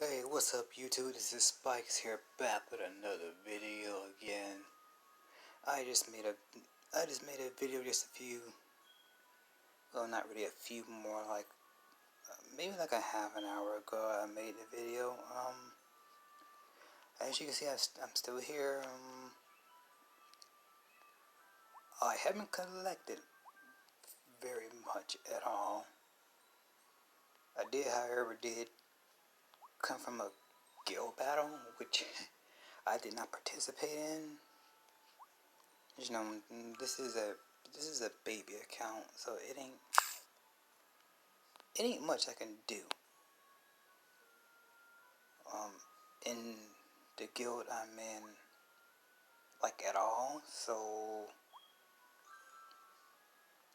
Hey, what's up YouTube? This is Spikes here, back with another video again. I just made a video just a few, well, not really a few, more like maybe like a half an hour ago. I made the video. As you can see, I'm still here. I haven't collected very much at all. I did, however, come from a guild battle, which I did not participate in. You know, this is a baby account, so it ain't much I can do. In the guild I'm in, like, at all, so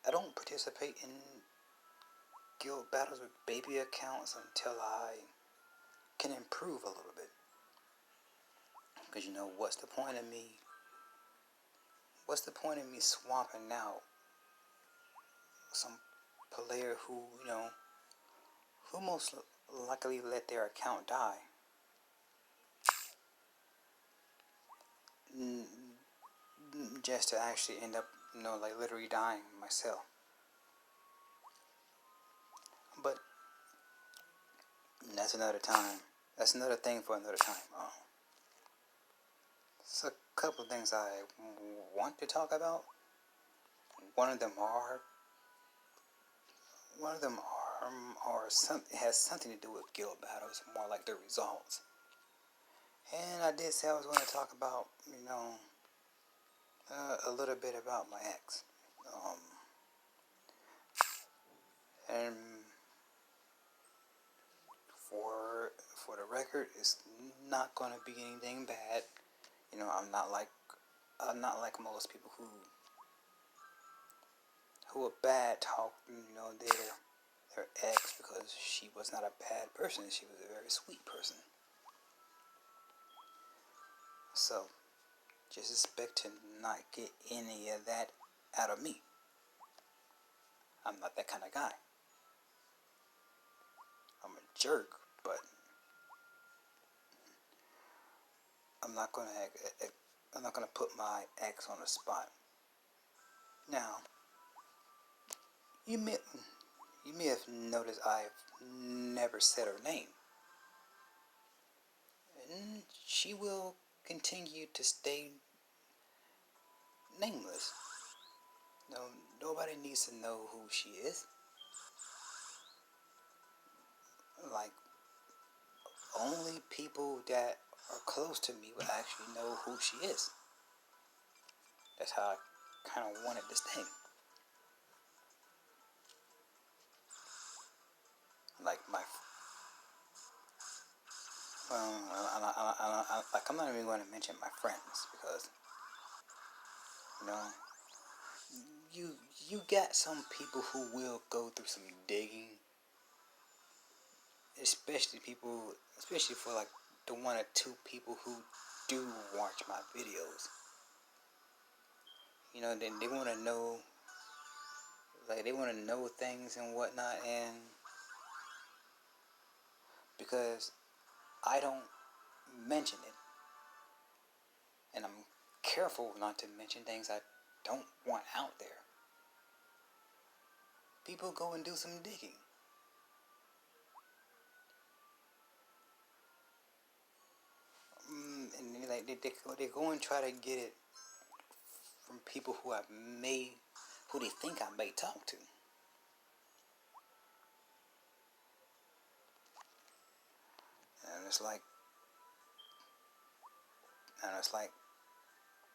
I don't participate in guild battles with baby accounts until I can improve a little bit. Because, what's the point of me swapping out some player who, who most likely let their account die? Just to actually end up, like, literally dying myself. But that's another time. That's another thing for another time. So, a couple of things I want to talk about. One of them has something to do with guild battles, more like the results. And I did say I was going to talk about, a little bit about my ex. And for the record, it's not going to be anything bad. I'm not like most people who are bad talk, their ex, because she was not a bad person. She was a very sweet person. So just expect to not get any of that out of me. I'm not that kind of guy. I'm a jerk, but I'm not gonna put my ex on the spot. Now, you may have noticed I've never said her name, and she will continue to stay nameless. No, nobody needs to know who she is. Like, only people that are close to me will actually know who she is. That's how I kind of wanted this thing. Like I'm not even going to mention my friends, because you know you got some people who will go through some digging, especially for like the one or two people who do watch my videos. Then they want to know, like, they want to know things and whatnot, and because I don't mention it, and I'm careful not to mention things I don't want out there, people go and do some digging. And they go and try to get it from people who they think I may talk to. And it's like,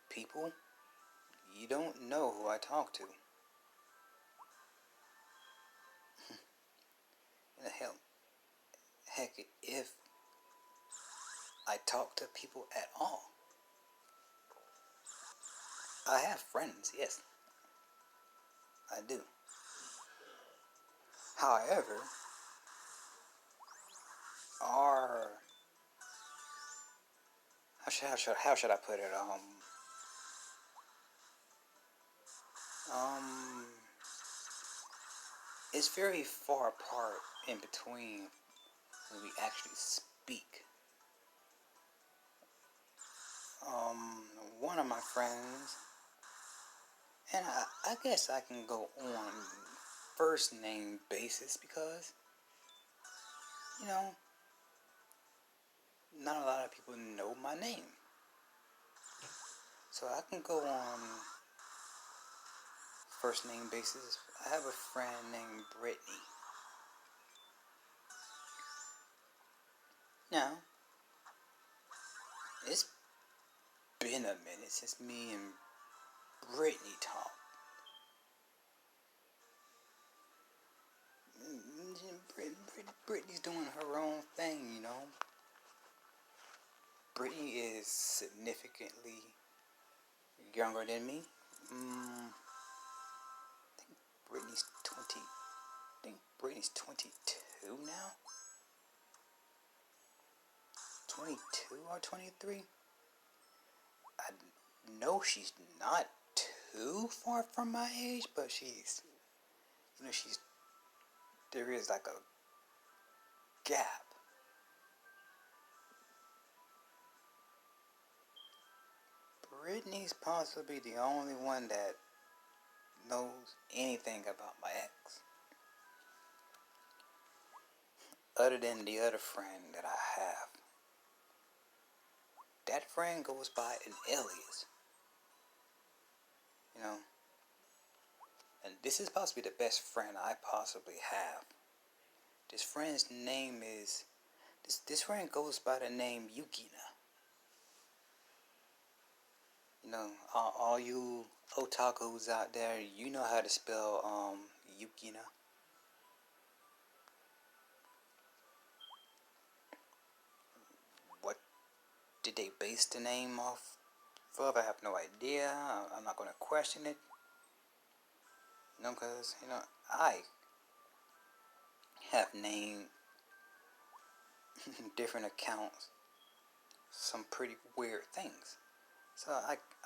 people, you don't know who I talk to. And heck, if I talk to people at all. I have friends, yes, I do. However, our how should I put it? It's very far apart in between when we actually speak. One of my friends, and I guess I can go on first name basis because, you know, not a lot of people know my name. So I can go on first name basis. I have a friend named Brittany. Now, it's been a minute since me and Brittany talked. Brittany's doing her own thing, you know. Brittany is significantly younger than me. Brittany's 20. I think Brittany's 22 now. 22 or 23. I know she's not too far from my age, but she's, there is like a gap. Brittany's possibly the only one that knows anything about my ex. Other than the other friend that I have. That friend goes by an alias. You know. And this is possibly the best friend I possibly have. This friend's name is... This friend goes by the name Yukina. You know, all you otakus out there, you know how to spell Yukina. What did they base the name off of? I have no idea. I'm not going to question it. You know, because, I have named different accounts some pretty weird things. So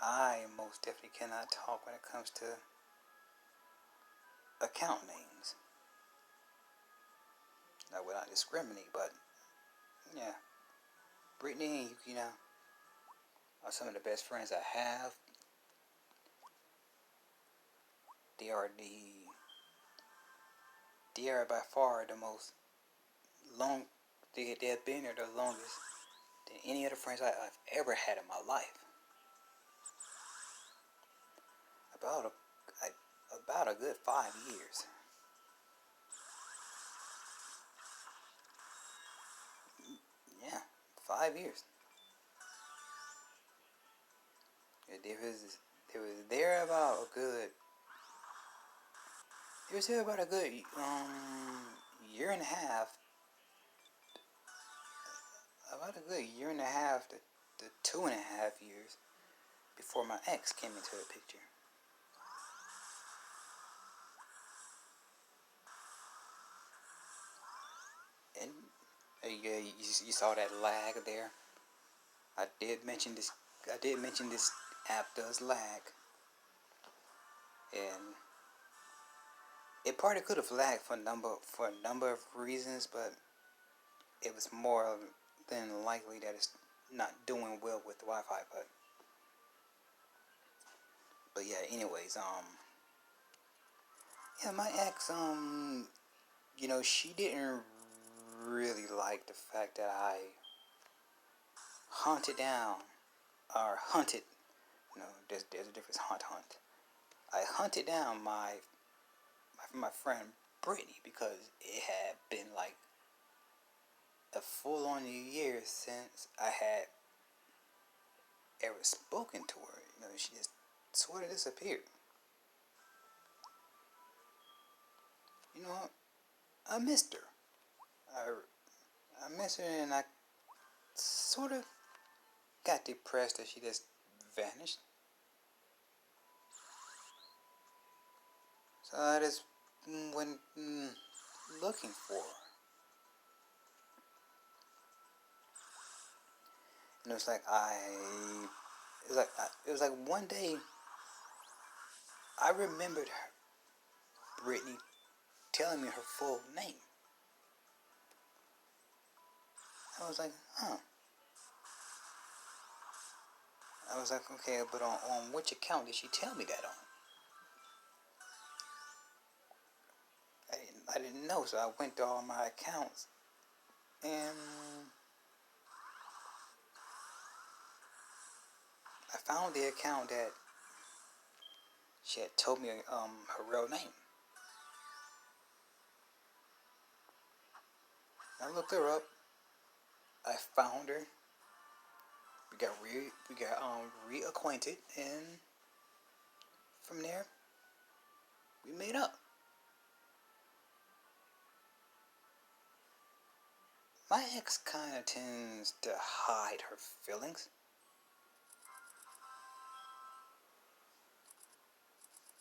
I most definitely cannot talk when it comes to account names. I will not discriminate, but yeah. Brittany and Yukina are some of the best friends I have. They are by far the most they have been there the longest than any other friends I've ever had in my life. About a good 5 years. Yeah, 5 years. There was there about a good It was there about a good year and a half. About a good year and a half to 2.5 years before my ex came into the picture. And yeah, you saw that lag there. I did mention this. App does lag, and it probably could have lagged for a number of reasons, but it was more than likely that it's not doing well with the Wi-Fi. But yeah. Anyways, yeah, my ex, she didn't really like the fact that I hunted down or hunted. There's a difference. Hunt. I hunted down my friend Brittany because it had been like a full-on year since I had ever spoken to her. She just sort of disappeared. I missed her. I missed her, and I sort of got depressed that she just vanished. So I just went looking for her. And it was like one day I remembered her, Brittany telling me her full name. I was like, huh. I was like, okay, but on which account did she tell me that on? I didn't know, so I went to all my accounts, and I found the account that she had told me her real name. I looked her up. I found her. We got reacquainted, and from there we made up. My ex kind of tends to hide her feelings,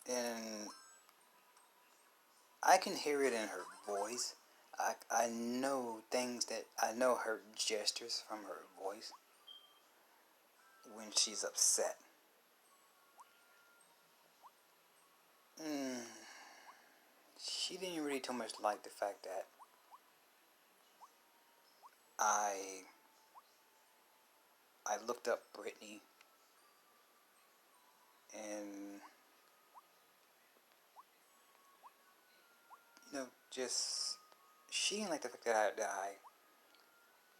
and I can hear it in her voice. I know things that I know her gestures from her voice when she's upset. Mm, she didn't really too much like the fact that I I looked up Brittany, and just she didn't like the fact that I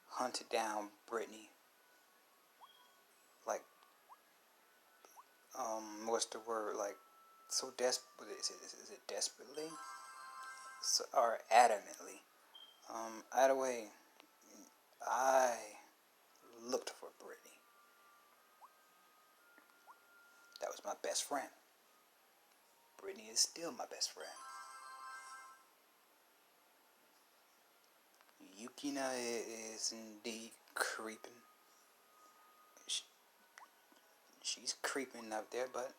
hunted down Brittany, like what's the word, like so desperate, is it desperately, so, or adamantly. Either way, I looked for Brittany. That was my best friend. Brittany is still my best friend. Yukina is indeed creeping. She's creeping up there, but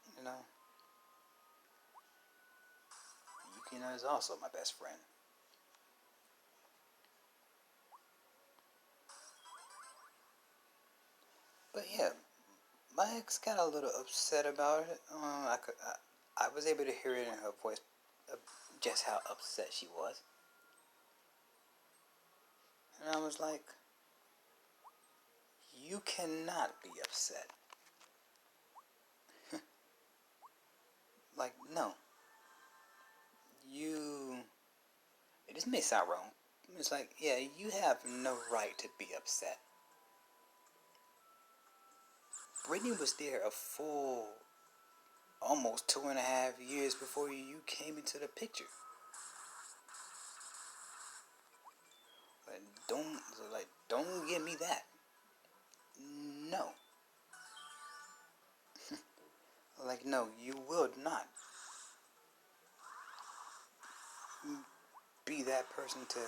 Yukina is also my best friend. But yeah, my ex got a little upset about it. I was able to hear it in her voice, just how upset she was, and I was like, "You cannot be upset. Like, no, you." This may sound wrong. It's like, yeah, you have no right to be upset. Brittany was there a full, almost 2.5 years before you came into the picture. Like, don't give me that. No. Like, no, you will not be that person to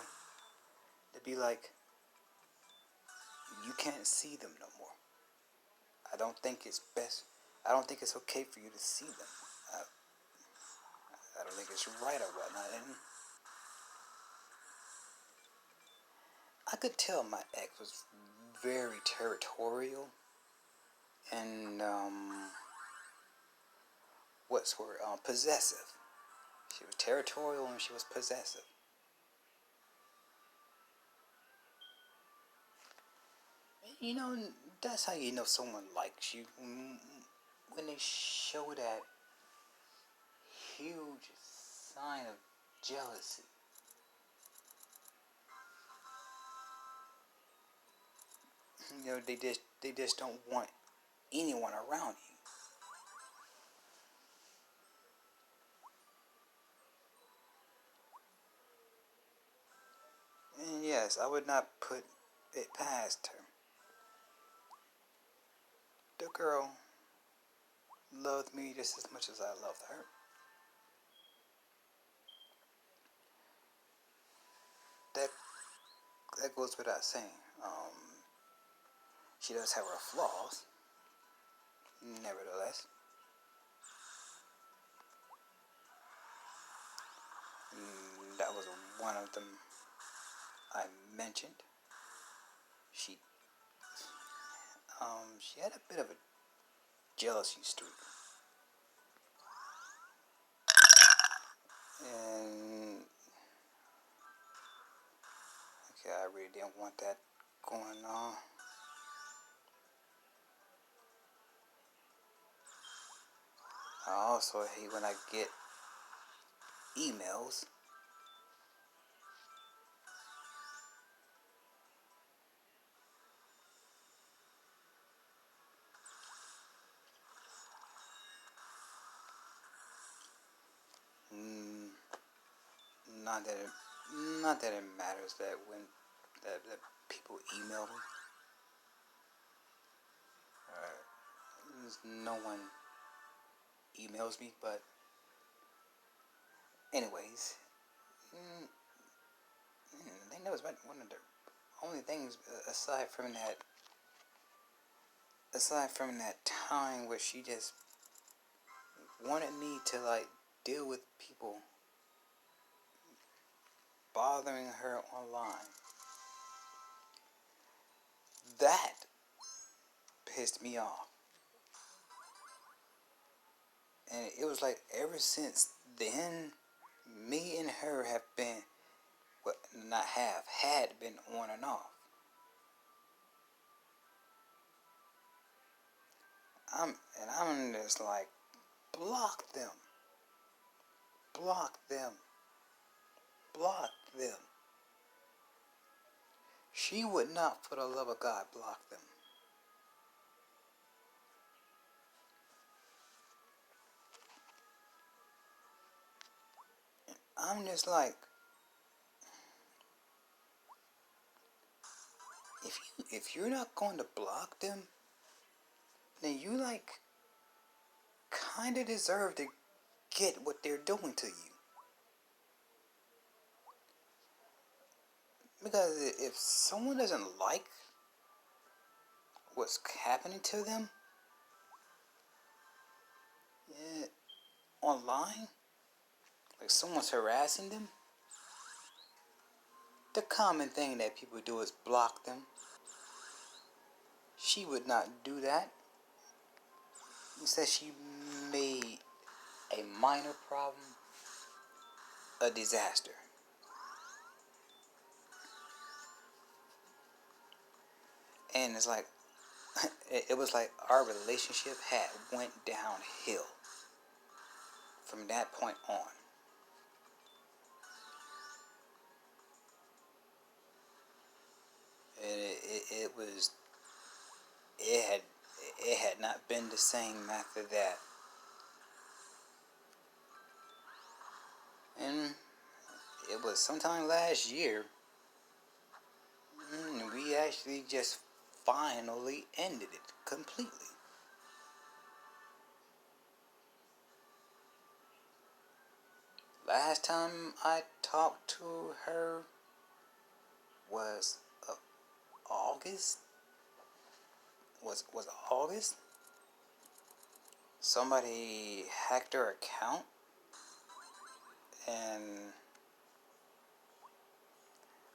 be like, you can't see them no more. I don't think it's best. I don't think it's okay for you to see them. I, I don't think it's right or whatnot. And I could tell my ex was very territorial and what's word? Possessive. She was territorial and she was possessive. You know, that's how you know someone likes you, when they show that huge sign of jealousy. They just don't want anyone around you. And yes, I would not put it past her. The girl loved me just as much as I loved her. That that goes without saying. She does have her flaws, nevertheless. That was one of them I mentioned. She she had a bit of a jealousy streak, and okay, I really didn't want that going on. I also hate when I get emails mm, not that it, not that it matters that when that people email me. No one emails me, but anyways, mm, I think that was one of the only things aside from that time where she just wanted me to like deal with people bothering her online. That pissed me off. And it was like ever since then, me and her have been, well, not have, had been on and off. I'm just like, block them, block them, block them. She would not, for the love of God, block them. I'm just like, if you're not going to block them, then you like kind of deserve to get what they're doing to you. Because if someone doesn't like what's happening to them online, like someone's harassing them, the common thing that people do is block them. She would not do that. Instead, she made a minor problem a disaster. And it's like, it was like our relationship had went downhill from that point on. And it had not been the same after that. And it was sometime last year, we actually just finally ended it completely. Last time I talked to her was August. Was August? Somebody hacked her account, and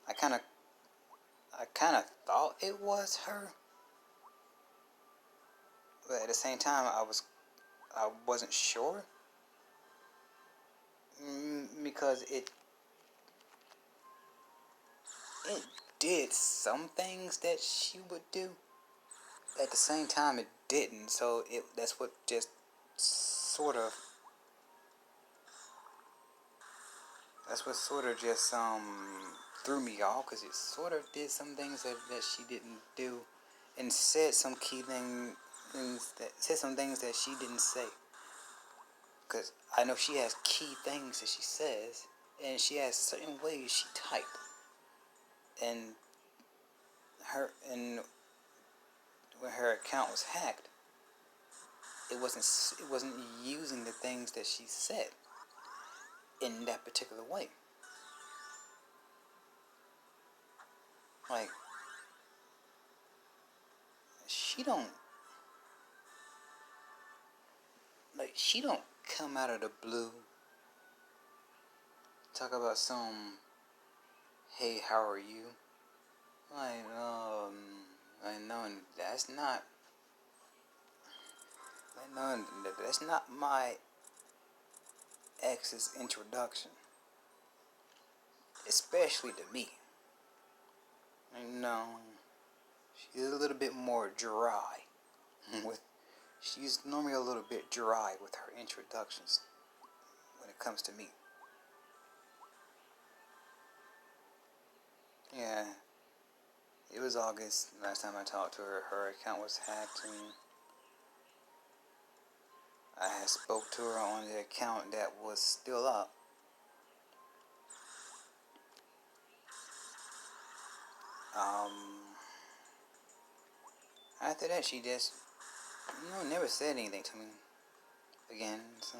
I kind of thought it was her, but at the same time I wasn't sure, because it did some things that she would do. At the same time, it didn't. So that's what just sort of just threw me off, because it sort of did some things that she didn't do, and said some said some things that she didn't say. Because I know she has key things that she says, and she has certain ways she type, and when her account was hacked, it wasn't using the things that she said in that particular way. Like, she don't she don't come out of the blue, talk about some, hey, how are you? Like, I know that's not my ex's introduction, especially to me. I know she's a little bit more dry. She's normally a little bit dry with her introductions when it comes to me. Yeah, it was August last time I talked to her. Her account was hacked, and I had spoke to her on the account that was still up. After that, she just, never said anything to me again. So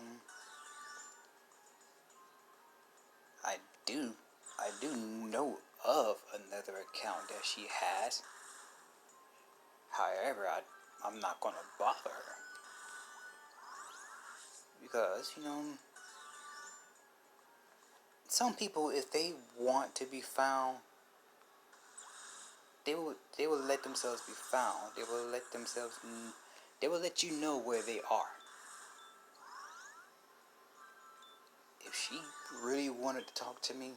I do, I do know of another account that she has. However, I'm not gonna bother her because some people, if they want to be found, they will let themselves be found. They will let you know where they are. If she really wanted to talk to me,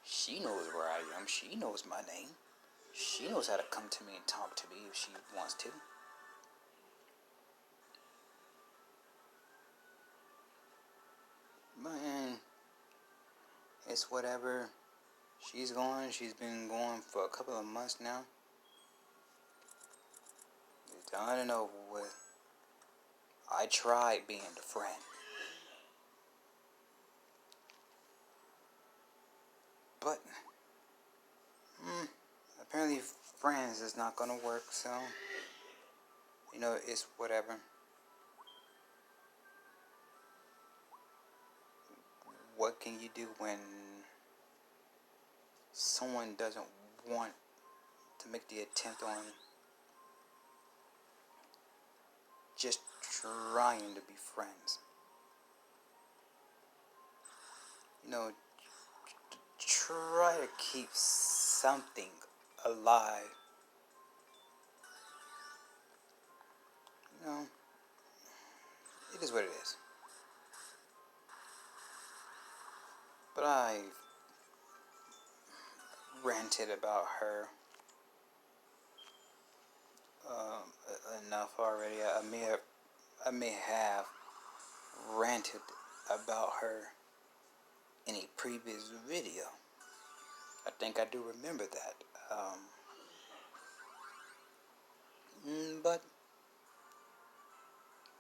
she knows where I am. She knows my name. She knows how to come to me and talk to me if she wants to. Man, it's whatever. She's been going for a couple of months now. It's done and over with. I tried being the friend. But, apparently friends is not gonna work, so, it's whatever. What can you do when someone doesn't want to make the attempt on just trying to be friends? Try to keep something alive. It is what it is. But I ranted about her enough already. I may have ranted about her in a previous video. I think I do remember that. But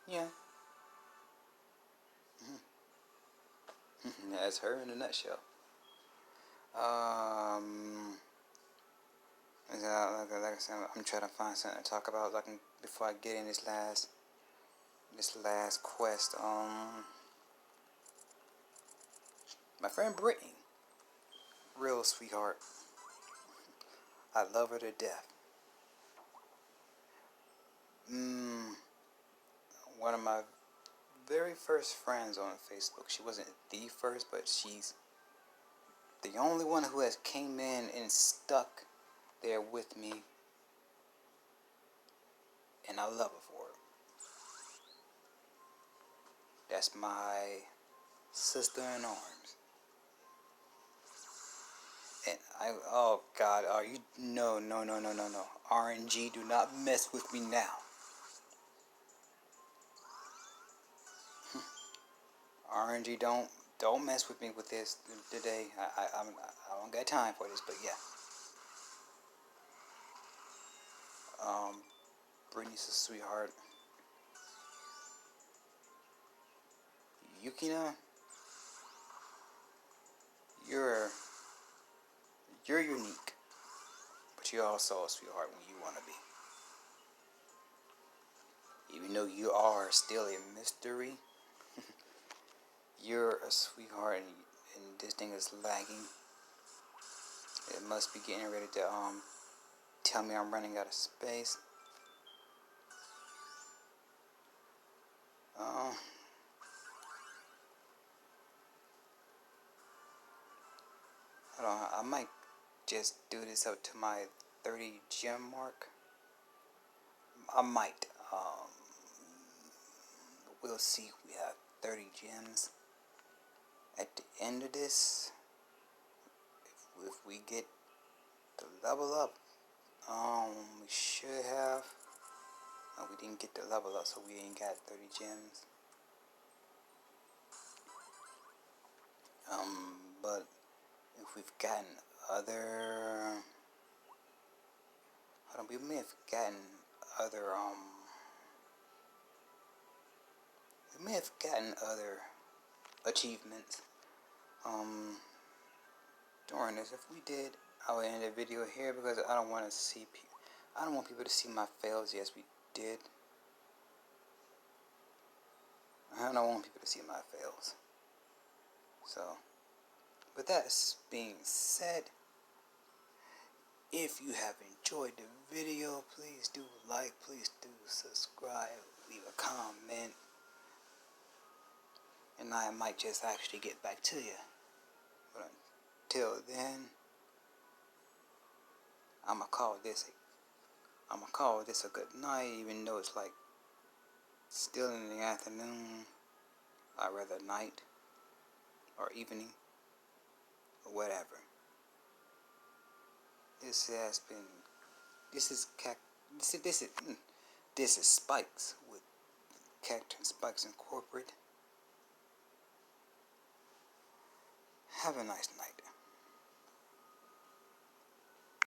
yeah, that's her in a nutshell. Like I said, I'm trying to find something to talk about. Before I get in this last quest. My friend Brittany, real sweetheart. I love her to death. One of my very first friends on Facebook. She wasn't the first, but she's the only one who has came in and stuck there with me, and I love her for it. That's my sister in arms. And oh God, are you, no. RNG, do not mess with me now. RNG, don't mess with me with this today. I don't got time for this, but yeah. Brittany's a sweetheart. Yukina, you're unique, but you're also a sweetheart when you want to be. Even though you are still a mystery, you're a sweetheart, and this thing is lagging. It must be getting ready to tell me I'm running out of space. Hold on, I might just do this up to my 30 gem mark. I might. We'll see. We have 30 gems. At the end of this, if we get to level up, We should have. We didn't get the level up, so we ain't got 30 gems. But if we've gotten other, hold on, we may have gotten other, we may have gotten other achievements, during this. If we did, I would end the video here because I don't want to see I don't want people to see my fails. Yes, we did. I don't want people to see my fails. So, with that being said, if you have enjoyed the video, please do like, please do subscribe, leave a comment, and I might just actually get back to you. But until then, I'ma call this a good night, even though it's like still in the afternoon. I'd rather night or evening or whatever. This is Spikes with Captain Spikes Incorporated. Have a nice night.